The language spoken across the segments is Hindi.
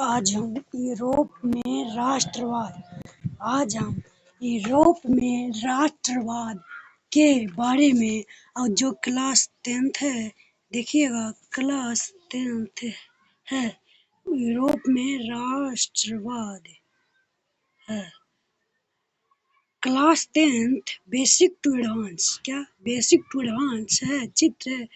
आज हम यूरोप में राष्ट्रवाद के बारे में और जो क्लास 10th है, देखिएगा क्लास 10th है, यूरोप में राष्ट्रवाद है। Class 10th basic to advance, क्या बेसिक टू एडवांस है। चित्र है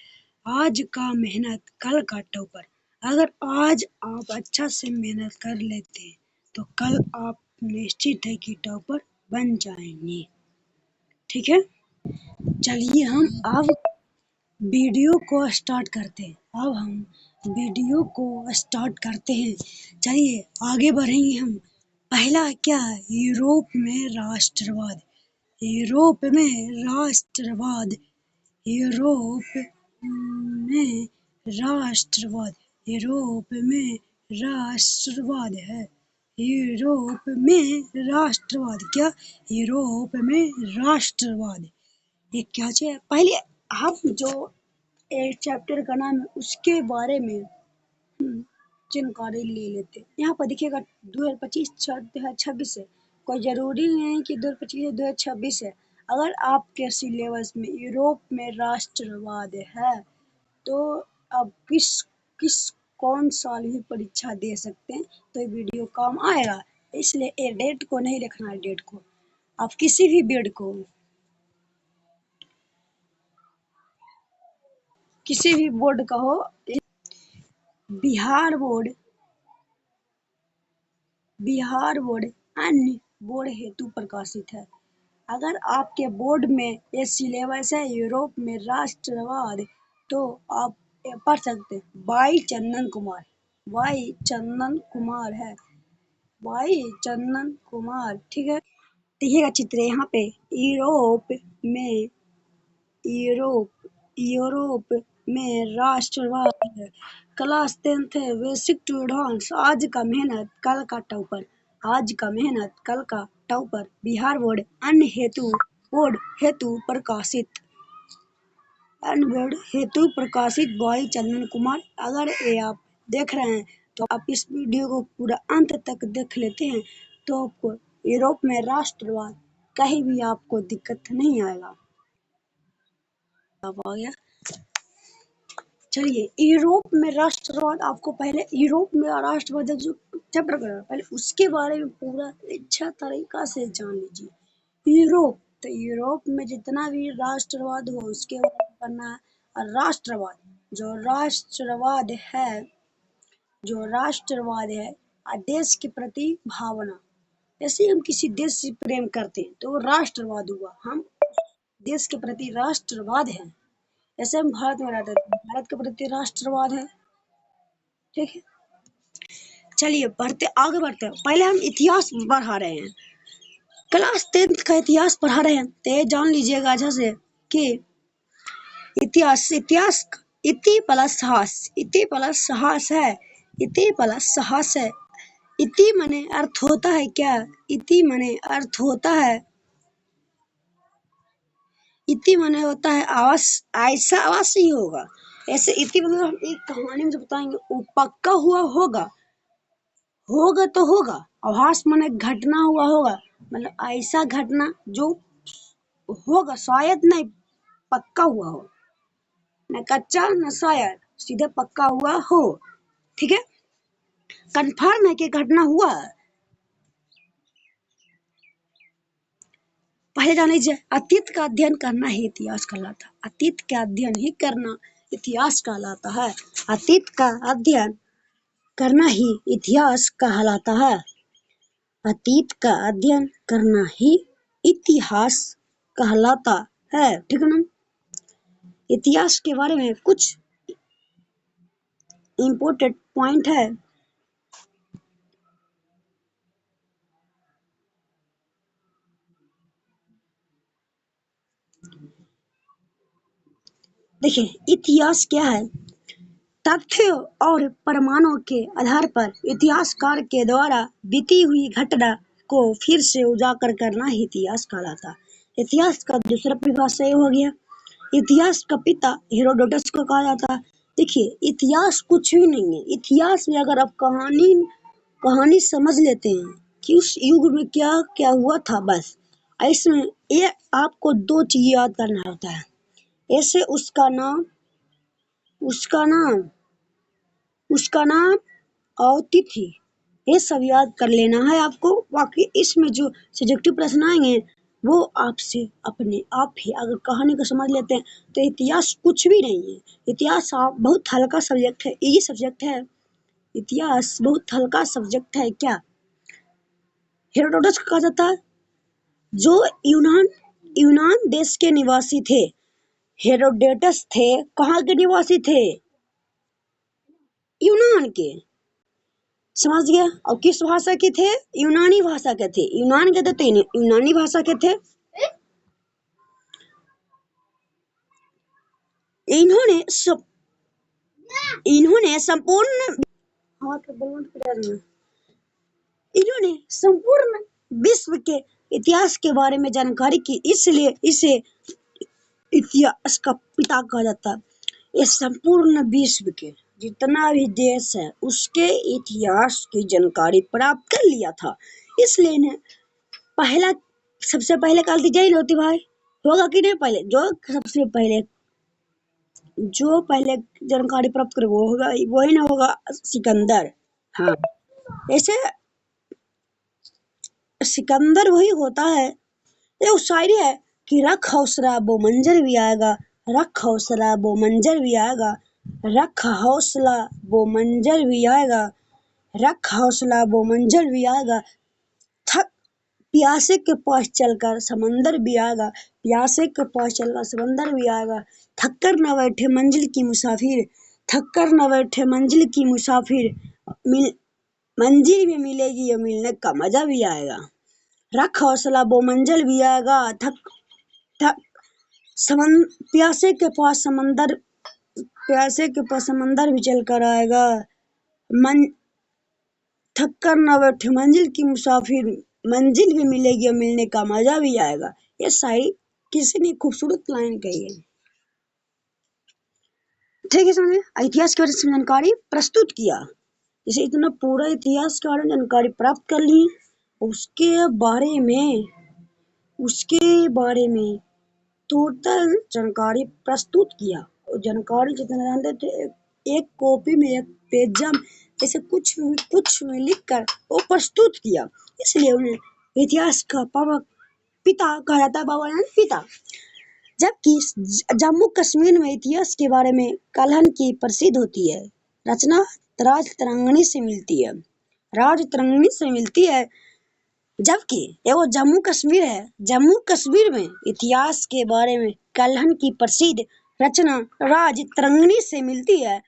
आज का मेहनत कल का टॉपर। अगर आज आप अच्छा से मेहनत कर लेते हैं तो कल आप निश्चित है कि टॉपर बन जाएंगे। ठीक है, चलिए हम अब वीडियो को स्टार्ट करते हैं। चलिए आगे बढ़ेंगे हम। पहला क्या है? यूरोप में राष्ट्रवाद। यूरोप में राष्ट्रवाद यूरोप में राष्ट्रवाद यूरोप में राष्ट्रवाद है। यूरोप में राष्ट्रवाद क्या? यूरोप में राष्ट्रवाद ये क्या है? पहले हम जो एक चैप्टर का नाम है उसके बारे में जानकारी ले लेते हैं। यहाँ पर देखिएगा 2025-2026 है, कोई जरूरी नहीं है कि 2025-2026 है। अगर आपके सिलेबस में यूरोप में राष्ट्रवाद है तो आप किस कौन साल भी परीक्षा दे सकते हैं, तो ये वीडियो काम आएगा। इसलिए ये डेट को नहीं लिखना है, डेट को आप किसी भी डेट को, किसी भी बोर्ड का हो, बिहार बोर्ड अन्य बोर्ड हेतु प्रकाशित है। अगर आपके बोर्ड में ये सिलेबस है यूरोप में राष्ट्रवाद तो आप पढ़ सकते हैं। वाई चंदन कुमार, ठीक है। देखिएगा चित्र यहाँ पे यूरोप में राष्ट्रवाद है। क्लास 10th है, बेसिक टू एडवांस। आज का मेहनत कल का टॉपर। बिहार बोर्ड अन्य हेतु प्रकाशित वाई चंदन कुमार। अगर ये आप देख रहे हैं तो आप इस वीडियो को पूरा अंत तक देख लेते हैं तो आपको यूरोप में राष्ट्रवाद कहीं भी आपको दिक्कत नहीं आएगा। आ गया। चलिए यूरोप में राष्ट्रवाद, आपको पहले यूरोप में राष्ट्रवाद जो चैप्टर करना पहले उसके बारे में पूरा अच्छा तरीका से जान लीजिए। यूरोप में जितना भी राष्ट्रवाद हो उसके बारे में पढ़ना है। और जो राष्ट्रवाद है देश के प्रति भावना। जैसे हम किसी देश से प्रेम करते हैं तो वो राष्ट्रवाद हुआ, हम देश के प्रति राष्ट्रवाद है। ऐसे हम भारत में रहते हैं, भारत के प्रति राष्ट्रवाद है। ठीक है, चलिए आगे बढ़ते हैं। पहले हम इतिहास पढ़ा रहे हैं, क्लास 10th का इतिहास पढ़ा रहे हैं तो ये जान लीजिएगा अच्छा से कि इतिहास इति प्लस साहस है। इति माने अर्थ होता है क्या? इति माने होता है आवास, ऐसा आवास ही होगा। ऐसे इति मतलब हम एक कहानी में जो बताएंगे वो पक्का हुआ होगा तो होगा। आभास माने घटना हुआ होगा, मतलब ऐसा घटना जो होगा, शायद नहीं पक्का हुआ हो, न कच्चा न शायद, सीधे पक्का हुआ हो। ठीक है, कंफर्म है कि घटना हुआ। पहले जान लीजिए, अतीत का अध्ययन करना ही इतिहास कहलाता है। अतीत का अध्ययन ही करना इतिहास कहलाता है। अतीत का अध्ययन करना ही इतिहास कहलाता है। अतीत का अध्ययन करना ही इतिहास कहलाता है। ठीक है ना। इतिहास के बारे में कुछ इम्पोर्टेंट पॉइंट है। देखिए इतिहास क्या है? तथ्य और प्रमाणों के आधार पर इतिहासकार के द्वारा बीती हुई घटना को फिर से उजागर करना ही इतिहास कहलाता है। इतिहास का दूसरा परिभाषा हो गया, इतिहास का पिता हेरोडोटस को कहा जाता है। देखिए इतिहास कुछ भी नहीं है। इतिहास में अगर आप कहानी कहानी समझ लेते हैं कि उस युग में क्या क्या हुआ था। बस इसमें ये आपको 2 चीज याद करना होता है। ऐसे उसका नाम और तिथि, ये सब याद कर लेना है आपको। बाकी इसमें जो सब्जेक्टिव प्रश्न आएंगे वो आपसे अपने आप ही, अगर कहानी को समझ लेते हैं तो इतिहास कुछ भी नहीं है। इतिहास आप बहुत हल्का सब्जेक्ट है, इजी सब्जेक्ट है। इतिहास बहुत हल्का सब्जेक्ट है। क्या हेरोडोटस को कहा जाता है, जो यूनान देश के निवासी थे। हेरोडोटस थे कहाँ के निवासी थे? यूनान के। समझ गया? और किस भाषा के थे? यूनानी भाषा के थे। यूनान के थे तो यूनानी भाषा के थे। इन्होंने संपूर्ण विश्व के इतिहास के बारे में जानकारी की, इसलिए इसे इतिहास का पिता कहा जाता है। ये संपूर्ण विश्व के जितना भी देश है उसके इतिहास की जानकारी प्राप्त कर लिया था, इसलिए इन्हें सबसे पहले काल दी जाए होती भाई, होगा कि नहीं? पहले जो पहले जानकारी प्राप्त करे वो होगा, वही ना होगा सिकंदर। हाँ, ऐसे सिकंदर वही होता है। ये शायरी है कि रख हौसला वो मंजर भी आएगा, रख हौसला वो मंजर भी आएगा, रख हौसला वो मंजर भी आएगा, रख हौसला वो मंजर भी आएगा, थक प्यासे के पास चलकर समंदर भी आएगा, प्यासे के पास चलकर समंदर भी आएगा, थक कर न बैठे मंजिल की मुसाफिर, थक कर न बैठे मंजिल की मुसाफिर, मंजिल भी मिलेगी और मिलने का मजा भी आएगा, रख हौसला वो मंजिल भी आएगा, प्यासे के पास समंदर भी चल कर आएगा, थक कर न बैठे मंजिल की मुसाफिर, मंजिल भी मिलेगी और मिलने का मजा भी आएगा। ये शायरी किसी ने खूबसूरत लाइन कही है। ठीक है, समझे? इतिहास के बारे में जानकारी प्रस्तुत किया, जैसे इतना पूरा इतिहास के बारे में जानकारी प्राप्त कर ली, उसके बारे में टोटल जानकारी प्रस्तुत किया। और जानकारी जितना जानते थे एक कॉपी में, एक पेज में, जैसे कुछ में लिख कर वो प्रस्तुत किया, इसलिए उन्हें इतिहास का पिता कहा जाता है। बाबा यानी पिता। जबकि जम्मू कश्मीर में इतिहास के बारे में कलहन की प्रसिद्ध होती है। रचना राजतरंगिणी से मिलती है। जबकि वो जम्मू कश्मीर है, जम्मू कश्मीर में इतिहास के बारे में कलहन की प्रसिद्ध रचना राजतरंगिणी से मिलती है।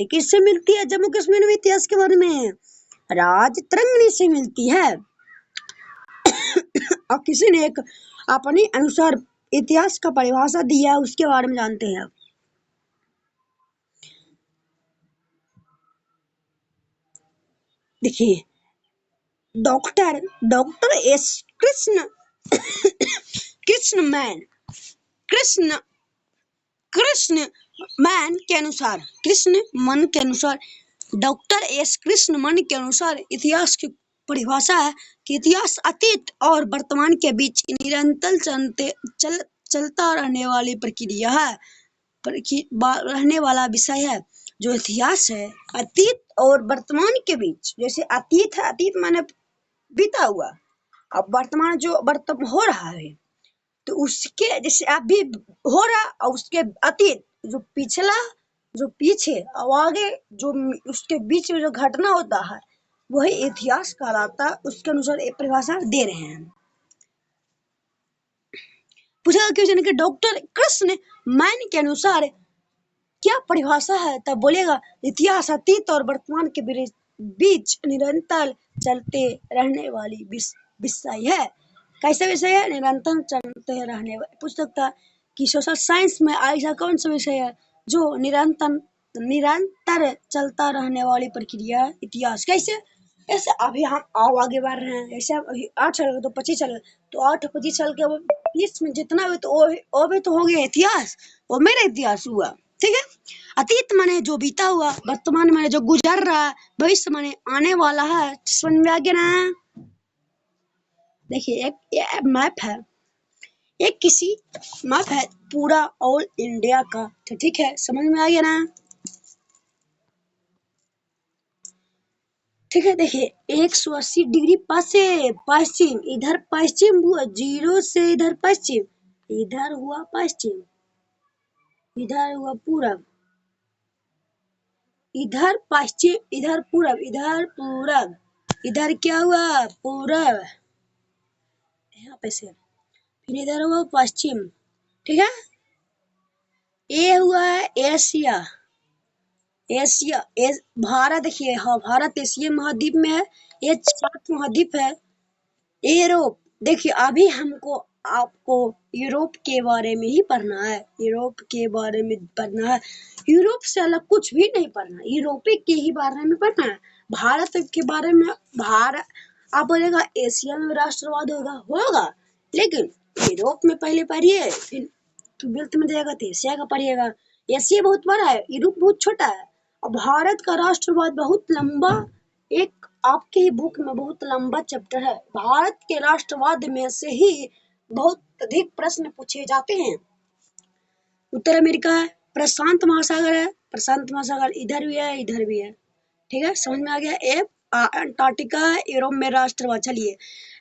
किससे मिलती है? जम्मू कश्मीर में इतिहास के बारे में राजतरंगिणी से मिलती है। और किसी ने एक अपने अनुसार इतिहास का परिभाषा दिया, उसके बारे में जानते हैं। देखिए, डॉक्टर एस कृष्णमन के अनुसार डॉक्टर एस कृष्णमन के अनुसार इतिहास की परिभाषा है कि इतिहास अतीत और वर्तमान के बीच निरंतर चलता रहने वाली प्रक्रिया है, रहने वाला विषय है। जो इतिहास है अतीत और वर्तमान के बीच, जैसे अतीत है, अतीत माने बीता हुआ, अब वर्तमान जो हो रहा है, तो उसके जैसे अभी हो रहा और उसके अतीत जो पीछे और आगे जो उसके बीच में जो घटना होता है वही इतिहास कहलाता है। उसके अनुसार एक परिभाषा दे रहे हैं। पूछा कि डॉक्टर कृष्णमन के अनुसार क्या परिभाषा है, तब बोलेगा इतिहास अतीत और वर्तमान के बीच निरंतर चलते रहने वाली विषय है। कैसा विषय है? निरंतर चलते रहने वाला। पूछ सकता है कि सोशल साइंस में ऐसा कौन सा विषय है जो निरंतर चलता रहने वाली प्रक्रिया इतिहास? कैसे? ऐसे अभी हम आगे बढ़ रहे हैं, ऐसे अभी 8 साल तो 25 साल, तो 8-25 साल के बीच में जितना भी तो वो भी तो हो गया इतिहास, वो मेरा इतिहास हुआ। ठीक है। अतीत माने जो बीता हुआ, वर्तमान माने जो गुजर रहा है, भविष्य माने आने वाला है। समझ में आ गया ना? देखिए एक मैप है, एक किसी मैप है पूरा ऑल इंडिया का, तो ठीक है, समझ में आ गया ना? ठीक है। देखिए 180 डिग्री पश्चिम, इधर पश्चिम हुआ, जीरो से इधर पश्चिम, इधर हुआ पश्चिम, इधर हुआ पूरब, इधर पश्चिम, इधर पूरब, इधर पूरब, इधर क्या हुआ पूरब, यहाँ पे से, फिर इधर हुआ पश्चिम। ठीक है। ये हुआ है एशिया, एशिया भारत। देखिए हाँ, भारत एशिया महाद्वीप में है, ये 7 महाद्वीप है। यूरोप, देखिए अभी हमको आपको यूरोप के बारे में ही पढ़ना है, यूरोप के बारे में पढ़ना है। यूरोप से अलग कुछ भी नहीं पढ़ना, यूरोप के ही बारे में पढ़ना है। भारत के बारे में, भारत आप बोलेगा एशिया में राष्ट्रवाद होगा, लेकिन यूरोप में पहले पढ़िए, फिर 12th में जाएगा तो एशिया का पढ़िएगा। एशिया बहुत बड़ा है, यूरोप बहुत छोटा है। और भारत का राष्ट्रवाद बहुत लंबा, एक आपके ही बुक में बहुत लंबा चैप्टर है। भारत के राष्ट्रवाद में से ही बहुत अधिक प्रश्न पूछे जाते हैं। उत्तर अमेरिका है, प्रशांत महासागर है, प्रशांत महासागर इधर भी है, इधर भी है। ठीक है, समझ में आ गया? अंटार्कटिका है, यूरोप में राष्ट्रवाद। चलिए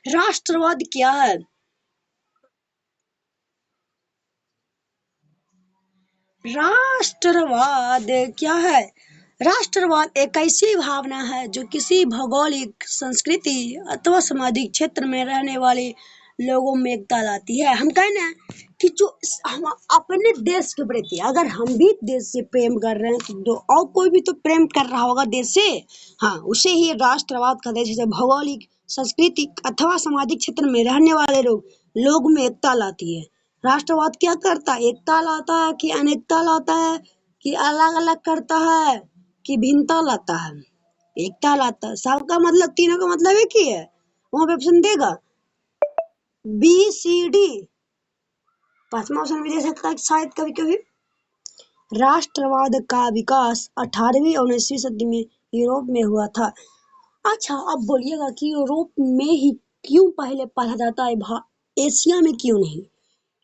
राष्ट्रवाद क्या है? राष्ट्रवाद क्या है? राष्ट्रवाद एक ऐसी भावना है जो किसी भौगोलिक, संस्कृति अथवा सामाजिक क्षेत्र में रहने वाले लोगों में एकता लाती है। हम कहें ना कि जो हम अपने देश के प्रति, अगर हम भी देश से प्रेम कर रहे हैं तो और कोई भी तो प्रेम कर रहा होगा देश से, हाँ, उसे ही राष्ट्रवाद कहते हैं। जैसे भौगोलिक, सांस्कृतिक अथवा सामाजिक क्षेत्र में रहने वाले लोग में एकता लाती है। राष्ट्रवाद क्या करता है? एकता लाता है कि अनेकता लाता है, कि अलग अलग करता है, कि भिन्नता लाता है? एकता लाता है। सबका मतलब, तीनों का मतलब एक ही है। वहां पे ऑप्शन देगा बी सी डी, 5वां ऑप्शन भी दे सकता है शायद कभी कभी। राष्ट्रवाद का विकास 18वीं और 19वीं सदी में यूरोप में हुआ था। अच्छा, अब बोलिएगा कि यूरोप में ही क्यों पहले पढ़ा जाता है, एशिया में क्यों नहीं?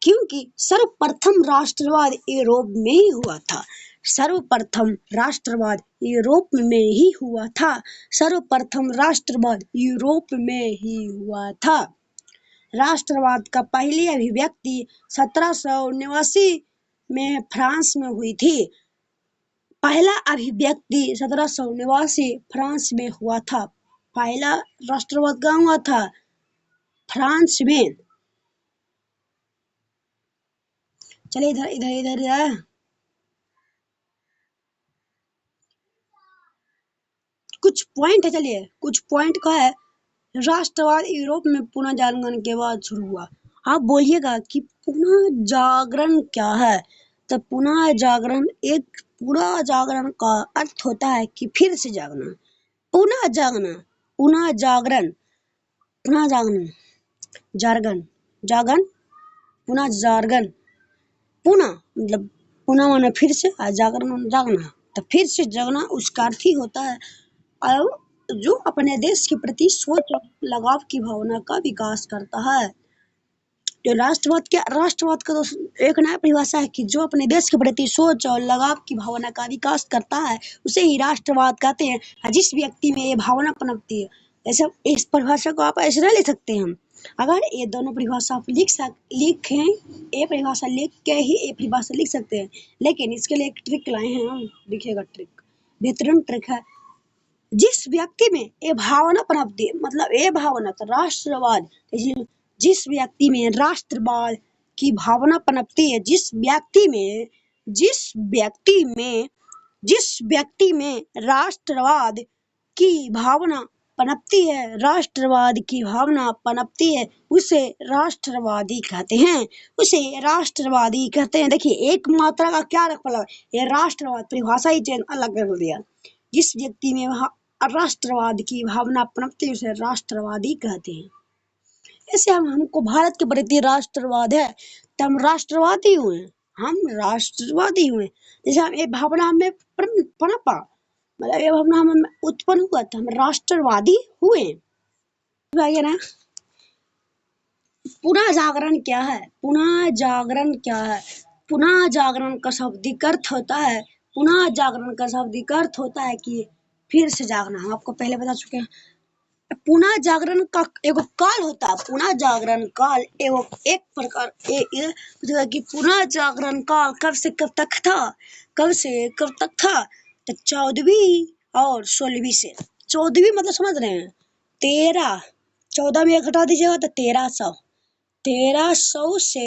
क्योंकि सर्वप्रथम राष्ट्रवाद यूरोप में ही हुआ था। सर्वप्रथम राष्ट्रवाद यूरोप में ही हुआ था। सर्वप्रथम राष्ट्रवाद यूरोप में ही हुआ था। राष्ट्रवाद का पहली अभिव्यक्ति 1789 में फ्रांस में हुई थी। पहला अभिव्यक्ति 1789 फ्रांस में हुआ था। पहला राष्ट्रवाद कहाँ हुआ था? फ्रांस में। चलिए इधर इधर इधर इधर कुछ पॉइंट है, चलिए कुछ पॉइंट का है। राष्ट्रवाद यूरोप में पुनः जागरण के बाद शुरू हुआ। आप बोलिएगा कि पुनः जागरण क्या है? तो पुनः जागरण, एक पूरा जागरण का अर्थ होता है कि फिर से जागना, पुनः जागना, पुनः जागरण, पुनः जागरण, जागरण, जागरण, पुनः जागरण, पुनः मतलब पुनः माने फिर से, और जागरण माने जागना, तो फिर से जगना उसका अर्थ ही होता है। और जो अपने देश के प्रति सोच और लगाव की भावना का विकास करता है। जो राष्ट्रवाद क्या, राष्ट्रवाद का तो एक नया परिभाषा है कि जो अपने देश के प्रति सोच और लगाव की भावना का विकास करता है, उसे ही राष्ट्रवाद कहते हैं। जिस व्यक्ति में ये भावना पनपती है, ऐसा इस परिभाषा को आप ऐसे ले सकते हैं। अगर ये दोनों परिभाषा आप लिखें, ये परिभाषा लिख के ही ये परिभाषा लिख सकते हैं, लेकिन इसके लिए एक ट्रिक लाए हैं हम, लिखेगा ट्रिक, बेहतरीन ट्रिक है। जिस व्यक्ति में ये भावना पनपती है, मतलब ये भावना तो राष्ट्रवाद, जिस व्यक्ति में राष्ट्रवाद की भावना पनपती है, जिस व्यक्ति में राष्ट्रवाद की भावना पनपती है, राष्ट्रवाद की भावना पनपती है, उसे राष्ट्रवादी कहते हैं, उसे राष्ट्रवादी कहते हैं। देखिए एक मात्रा का क्या मतलब, ये राष्ट्रवाद परिभाषा ही चेंज अलग कर दिया। जिस व्यक्ति में राष्ट्रवाद की भावना पनपती है, उसे राष्ट्रवादी कहते हैं। ऐसे हमको भारत के प्रति राष्ट्रवाद है तो हम राष्ट्रवादी हुए, हम राष्ट्रवादी हुए। जैसे हम ये भावना हमें पनपा, मतलब ये भावना हमें उत्पन्न हुआ तो हम राष्ट्रवादी हुए। ना पुनः जागरण क्या है? पुनः जागरण क्या है? पुनः जागरण का शाब्दिक अर्थ होता है, पुनः जागरण का शाब्दिक अर्थ होता है कि फिर से जागना। हम आपको पहले बता चुके हैं। पुनः जागरण का एगो काल होता है। पुनः जागरण काल एगो एक प्रकार कि पुनः जागरण काल कब से कब तक था? कब से कब तक था? तो 14वीं और 16वीं से। 14वीं मतलब समझ रहे हैं? 14 में घटा दीजिएगा तो 1300। 1300 से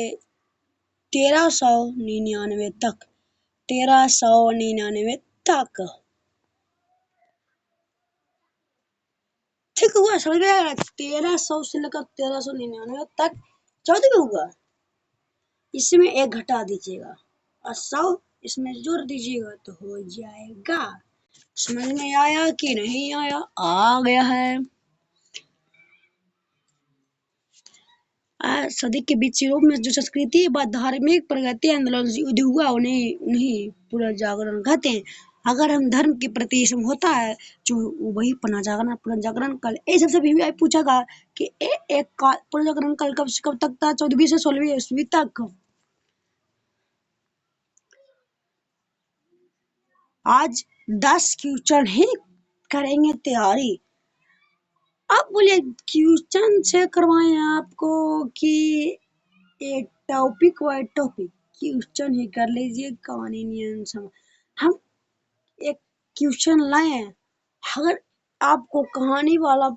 1399 तक। 1399 तक। ठीक हुआ, समझ में आया? 1300 से लेकर 1399 तक 14 में हुआ। इसमें एक घटा दीजिएगा और 100 इसमें जोड़ दीजिएगा तो हो जाएगा। समझ में आया कि नहीं आया? आ गया है। सदी के बीच यूरोप में जो संस्कृति व धार्मिक प्रगति आंदोलन युद्ध हुआ उन्हें पूरा जागरण कहते हैं। अगर हम धर्म के प्रति होता है जो वही पुनर्जागरण कल सबसे भी पूछेगा कि एक पुनर्जागरण कल कब से कब तक था? 14वीं से 16वीं ईस्वी तक। आज 10 क्वेश्चन ही करेंगे तैयारी। आप बोलिए क्वेश्चन से करवाएं आपको कि एक टॉपिक वाइज टॉपिक? क्वेश्चन ही कर लीजिए, कहानी नियम सम। हम एक क्वेश्चन लाए, अगर आपको कहानी वाला